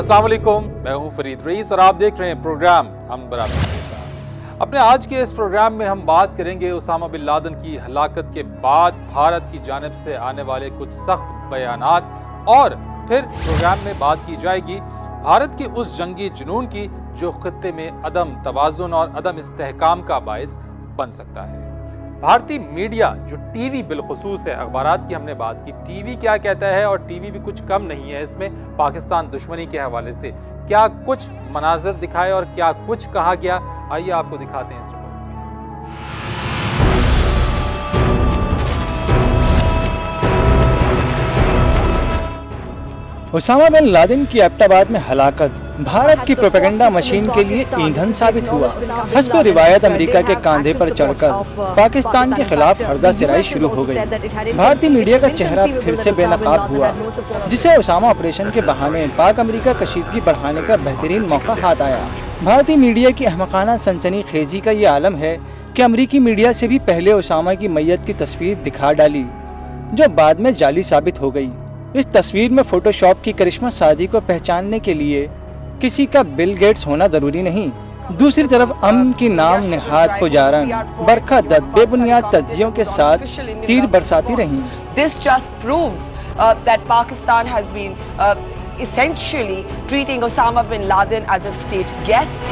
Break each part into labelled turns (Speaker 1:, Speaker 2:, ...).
Speaker 1: अस्सलाम वालेकुम, मैं हूं फरीद रईस और आप देख रहे हैं प्रोग्राम हम बराबर के साथ। अपने आज के इस प्रोग्राम में हम बात करेंगे उसामा बिन लादेन की हलाकत के बाद भारत की जानिब से आने वाले कुछ सख्त बयानात और फिर प्रोग्राम में बात की जाएगी भारत के उस जंगी जुनून की जो खित्ते में अदम तवाज़ुन और अदम इस्तेहकाम का बायस बन सकता है। भारतीय मीडिया जो टीवी बिलखुसूस है, अखबारात की हमने बात की, टीवी क्या कहता है और टीवी भी कुछ कम नहीं है। इसमें पाकिस्तान दुश्मनी के हवाले से क्या कुछ मनाजर दिखाए और क्या कुछ कहा गया, आइए आपको दिखाते हैं इस रिपोर्ट में।
Speaker 2: उसामा बिन लादेन की एबटाबाद में हलाकत भारत की प्रोपेगेंडा मशीन के लिए ईंधन साबित हुआ। हस्ब रिवायत अमेरिका के कंधे पर चढ़कर पाकिस्तान के खिलाफ हरदा सिराई शुरू हो गई। भारतीय मीडिया का चेहरा फिर से बेनकाब हुआ, जिसे उसामा ऑपरेशन के बहाने पाक अमेरिका कशीदगी बढ़ाने का बेहतरीन मौका हाथ आया। भारतीय मीडिया की अहमकाना सनसनीखेजी का ये आलम है कि अमेरिकी मीडिया से भी पहले उसामा की मैयत की तस्वीर दिखा डाली, जो बाद में जाली साबित हो गई। इस तस्वीर में फोटोशॉप की करिश्मा सादी को पहचानने के लिए किसी का बिल गेट्स होना जरूरी नहीं। दूसरी तरफ अमन की नाम निहाद पुजारन बरखा दत्त बेबुनियाद तज्जियों के साथ तीर बरसाती रहीं।
Speaker 3: This just proves that Pakistan has been essentially treating Osama bin Laden as a state guest.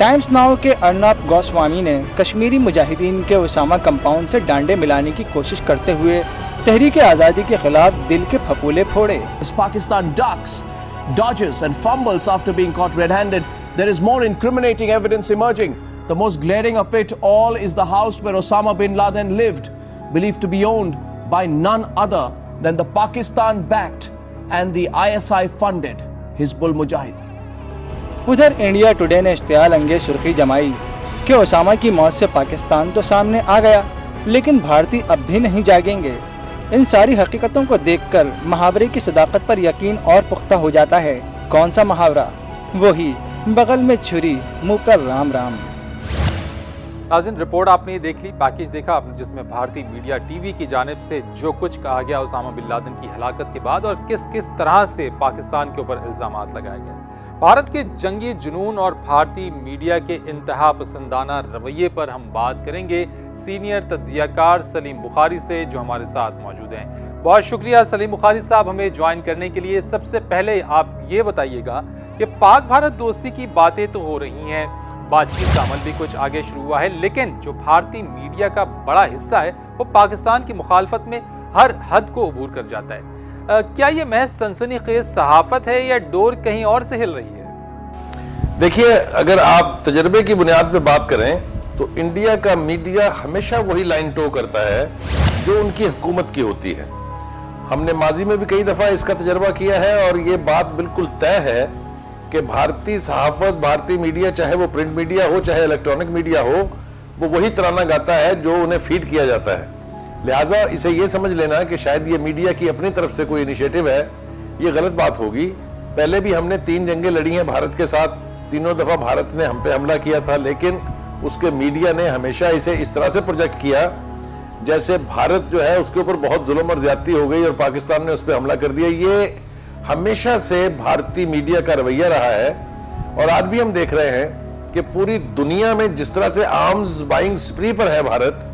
Speaker 2: Times now के अर्नब गोस्वामी ने कश्मीरी मुजाहिदीन के उसामा कंपाउंड से डांडे मिलाने की कोशिश करते हुए तहरीक आज़ादी के खिलाफ दिल के फपूले फोड़े।
Speaker 4: Pakistan ducks, dodges and fumbles after being caught red-handed. There is more incriminating evidence emerging. The most glaring of it all is the house where Osama bin Laden lived, believed to be owned by none other than the Pakistan-backed and the ISI-funded Hizbul Mujahid.
Speaker 2: उधर India today ने इश्तियाल अंगेज सुर्खी जमाई कि Osama की मौत से पाकिस्तान तो सामने आ गया, लेकिन भारतीय अब भी नहीं जागेंगे। इन सारी हकीकतों को देखकर मुहावरे की सदाकत पर यकीन और पुख्ता हो जाता है। कौन सा मुहावरा? वही, बगल में छुरी मुंह पर राम राम।
Speaker 1: नाज़रीन, रिपोर्ट आपने देख ली, पैकेज देखा आपने, जिसमें भारतीय मीडिया टीवी की जानिब से जो कुछ कहा गया उसामा बिन लादेन की हलाकत के बाद और किस किस तरह से पाकिस्तान के ऊपर इल्जामात लगाए गए। भारत के जंगी जुनून और भारतीय मीडिया के इंतहा पसंदाना रवैये पर हम बात करेंगे सीनियर तज्जियाकार सलीम बुखारी से, जो हमारे साथ मौजूद हैं। बहुत शुक्रिया सलीम बुखारी साहब हमें ज्वाइन करने के लिए। सबसे पहले आप ये बताइएगा कि पाक भारत दोस्ती की बातें तो हो रही हैं, बातचीत का अमल भी कुछ आगे शुरू हुआ है, लेकिन जो भारतीय मीडिया का बड़ा हिस्सा है वो पाकिस्तान की मुखालफत में हर हद को अबूर कर जाता है। क्या ये महज सनसनीखेज सहाफत है या डोर कहीं और से हिल रही है?
Speaker 5: देखिए, अगर आप तजर्बे की बुनियाद पे बात करें तो इंडिया का मीडिया हमेशा वही लाइन टो करता है जो उनकी हुकूमत की होती है। हमने माजी में भी कई दफ़ा इसका तजर्बा किया है और ये बात बिल्कुल तय है कि भारतीय सहाफत, भारतीय मीडिया, चाहे वो प्रिंट मीडिया हो चाहे इलेक्ट्रॉनिक मीडिया हो, वो वही तराना गाता है जो उन्हें फीड किया जाता है। लिहाजा इसे ये समझ लेना कि शायद ये मीडिया की अपनी तरफ से कोई इनिशिएटिव है, ये गलत बात होगी। पहले भी हमने 3 जंगें लड़ी हैं भारत के साथ, तीनों दफा भारत ने हम पे हमला किया था, लेकिन उसके मीडिया ने हमेशा इसे इस तरह से प्रोजेक्ट किया जैसे भारत जो है उसके ऊपर बहुत जुल्म और ज्यादती हो गई और पाकिस्तान ने उस पर हमला कर दिया। ये हमेशा से भारतीय मीडिया का रवैया रहा है और आज भी हम देख रहे हैं कि पूरी दुनिया में जिस तरह से आर्म्स बाइंग स्प्री पर है भारत,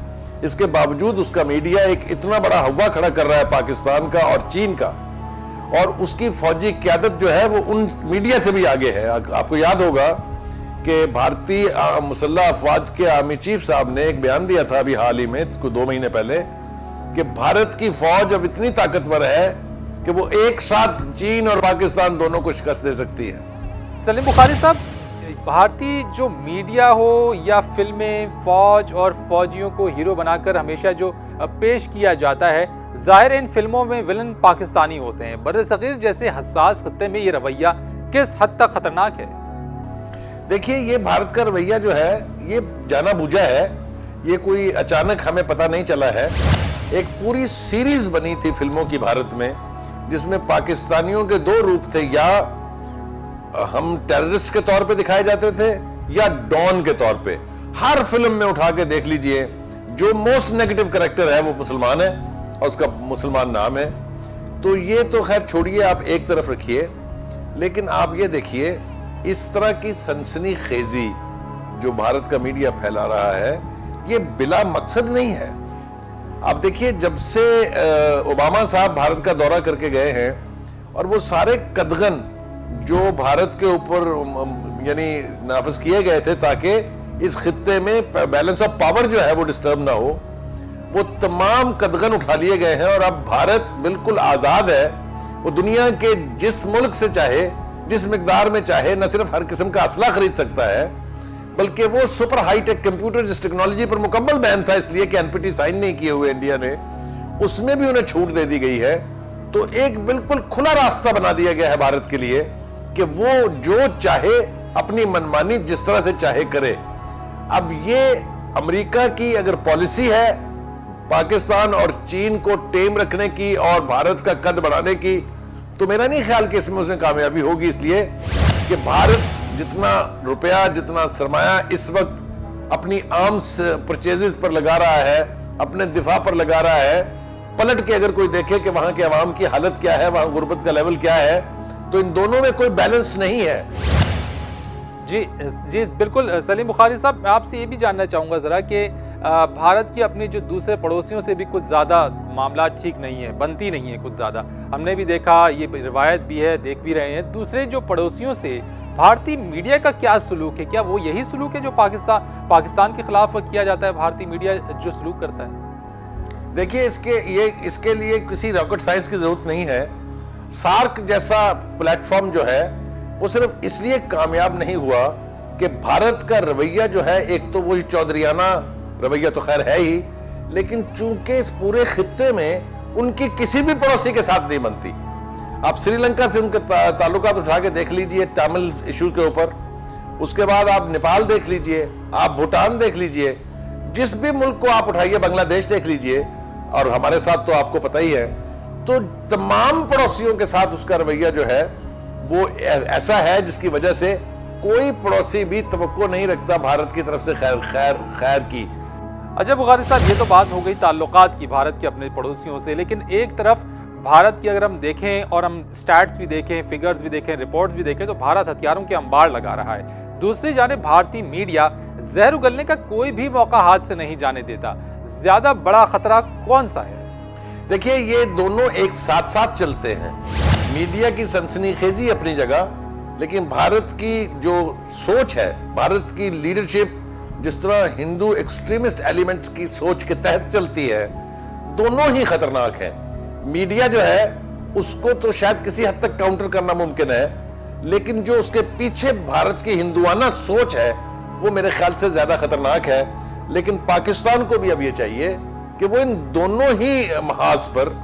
Speaker 5: इसके बावजूद उसका मीडिया एक इतना बड़ा हवा खड़ा कर रहा है पाकिस्तान का और चीन का, और उसकी फौजी क़यादत जो है वो उन मीडिया से भी आगे है। आपको याद होगा कि भारतीय मुसल्लह अफवाज के आर्मी चीफ साहब ने एक बयान दिया था अभी हाल ही में, 2 महीने पहले, कि भारत की फौज अब इतनी ताकतवर है कि वो एक साथ चीन और पाकिस्तान दोनों को शिकस्त दे सकती है।
Speaker 1: सलीम बुखारी साहब, भारतीय जो मीडिया हो या फिल्में, फौज और फौजियों को हीरो बनाकर हमेशा जो पेश किया जाता है, जाहिर इन फिल्मों में विलन पाकिस्तानी होते हैं। बर्र-ए-सग़ीर जैसे हसास खत्ते में ये रवैया किस हद तक खतरनाक है?
Speaker 5: देखिए, ये भारत का रवैया जो है ये जाना बूझा है, ये कोई अचानक हमें पता नहीं चला है। एक पूरी सीरीज बनी थी फिल्मों की भारत में, जिसमें पाकिस्तानियों के 2 रूप थे, या हम टेररिस्ट के तौर पे दिखाए जाते थे या डॉन के तौर पे। हर फिल्म में उठा के देख लीजिए, जो मोस्ट नेगेटिव कैरेक्टर है वो मुसलमान है और उसका मुसलमान नाम है। तो ये तो खैर छोड़िए, आप एक तरफ रखिए। लेकिन आप ये देखिए, इस तरह की सनसनीखेजी जो भारत का मीडिया फैला रहा है, ये बिला मकसद नहीं है। आप देखिए, जब से ओबामा साहब भारत का दौरा करके गए हैं और वो सारे कदगन जो भारत के ऊपर यानी नाफिज किए गए थे ताकि इस खित्ते में बैलेंस ऑफ पावर जो है वो डिस्टर्ब ना हो, वो तमाम कदगन उठा लिए गए हैं और अब भारत बिल्कुल आजाद है। वो दुनिया के जिस मुल्क से चाहे, जिस मिकदार में चाहे, न सिर्फ हर किस्म का असला खरीद सकता है, बल्कि वो सुपर हाईटेक कंप्यूटर जिस टेक्नोलॉजी पर मुकम्मल बैन था इसलिए कि एनपीटी साइन नहीं किए हुए इंडिया ने, उसमें भी उन्हें छूट दे दी गई है। तो एक बिल्कुल खुला रास्ता बना दिया गया है भारत के लिए कि वो जो चाहे अपनी मनमानी जिस तरह से चाहे करे। अब ये अमेरिका की अगर पॉलिसी है पाकिस्तान और चीन को टेम रखने की और भारत का कद बढ़ाने की, तो मेरा नहीं ख्याल कि इसमें उसमें कामयाबी होगी, इसलिए कि भारत जितना रुपया, जितना सरमाया इस वक्त अपनी आर्म्स परचेजेस पर लगा रहा है, अपने दिफा पर लगा रहा है, पलट के अगर कोई देखे कि वहां के अवाम की हालत क्या है, वहां गुर्बत का लेवल क्या है, तो इन दोनों में कोई बैलेंस नहीं है।
Speaker 1: जी बिल्कुल। सलीम बुखारी साहब, मैं आपसे ये भी जानना चाहूँगा ज़रा कि भारत की अपनी जो दूसरे पड़ोसियों से भी कुछ ज़्यादा मामला ठीक नहीं है, बनती नहीं है कुछ ज़्यादा। हमने भी देखा, ये रिवायत भी है, देख भी रहे हैं, दूसरे जो पड़ोसियों से भारतीय मीडिया का क्या सलूक है? क्या वो यही सलूक है जो पाकिस्तान के खिलाफ किया जाता है? भारतीय मीडिया जो सलूक करता है,
Speaker 5: देखिए, इसके लिए किसी रॉकेट साइंस की जरूरत नहीं है। सार्क जैसा प्लेटफॉर्म जो है वो सिर्फ इसलिए कामयाब नहीं हुआ कि भारत का रवैया जो है, एक तो वही चौधरीयाना रवैया तो खैर है ही, लेकिन चूंकि इस पूरे खित्ते में उनकी किसी भी पड़ोसी के साथ नहीं बनती। आप श्रीलंका से उनके ताल्लुकात उठा के देख लीजिए तमिल इशू के ऊपर, उसके बाद आप नेपाल देख लीजिए, आप भूटान देख लीजिए, जिस भी मुल्क को आप उठाइए, बांग्लादेश देख लीजिए, और हमारे साथ तो आपको पता ही है। तो तमाम पड़ोसियों के साथ उसका रवैया जो है वो ऐसा है जिसकी वजह से कोई पड़ोसी भी तवक्को नहीं रखता भारत की तरफ से खैर की।
Speaker 1: अच्छा बुखारी साहब, ये तो बात हो गई ताल्लुकात की भारत के अपने पड़ोसियों से, लेकिन एक तरफ भारत की अगर हम देखें और हम स्टैट्स भी देखें, फिगर्स भी देखें, रिपोर्ट्स भी देखें, तो भारत हथियारों के अंबार लगा रहा है। दूसरी जानिब भारतीय मीडिया जहर उगलने का कोई भी मौका हाथ से नहीं जाने देता। ज्यादा बड़ा खतरा कौन सा है?
Speaker 5: देखिए, ये दोनों एक साथ साथ चलते हैं। मीडिया की सनसनीखेजी अपनी जगह, लेकिन भारत की जो सोच है, भारत की लीडरशिप जिस तरह हिंदू एक्सट्रीमिस्ट एलिमेंट्स की सोच के तहत चलती है, दोनों ही खतरनाक हैं। मीडिया जो है उसको तो शायद किसी हद तक काउंटर करना मुमकिन है, लेकिन जो उसके पीछे भारत की हिंदुआना सोच है वो मेरे ख्याल से ज्यादा खतरनाक है। लेकिन पाकिस्तान को भी अब ये चाहिए कि वो इन दोनों ही महाज पर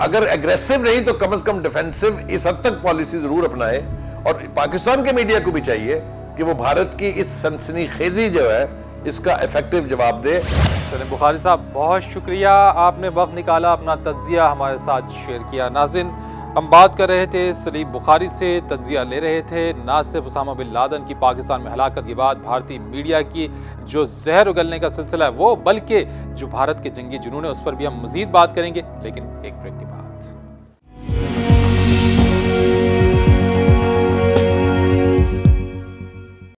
Speaker 5: अगर एग्रेसिव नहीं तो कम से कम डिफेंसिव इस हद तक पॉलिसी जरूर अपनाए, और पाकिस्तान के मीडिया को भी चाहिए कि वो भारत की इस सनसनीखेजी जो है इसका इफेक्टिव जवाब दे।
Speaker 1: सलीम बुखारी साहब, बहुत शुक्रिया, आपने वक्त निकाला, अपना तज्जिया हमारे साथ शेयर किया। नाज़रीन, हम बात कर रहे थे सलीम बुखारी से, तज्जिया ले रहे थे ना सिर्फ उसामा बिन लादेन की पाकिस्तान में हलाकत के बाद भारतीय मीडिया की जो जहर उगलने का सिलसिला है वो, बल्कि जो भारत के जंगी जुनून है उस पर भी हम मजीद बात करेंगे, लेकिन एक ब्रेक के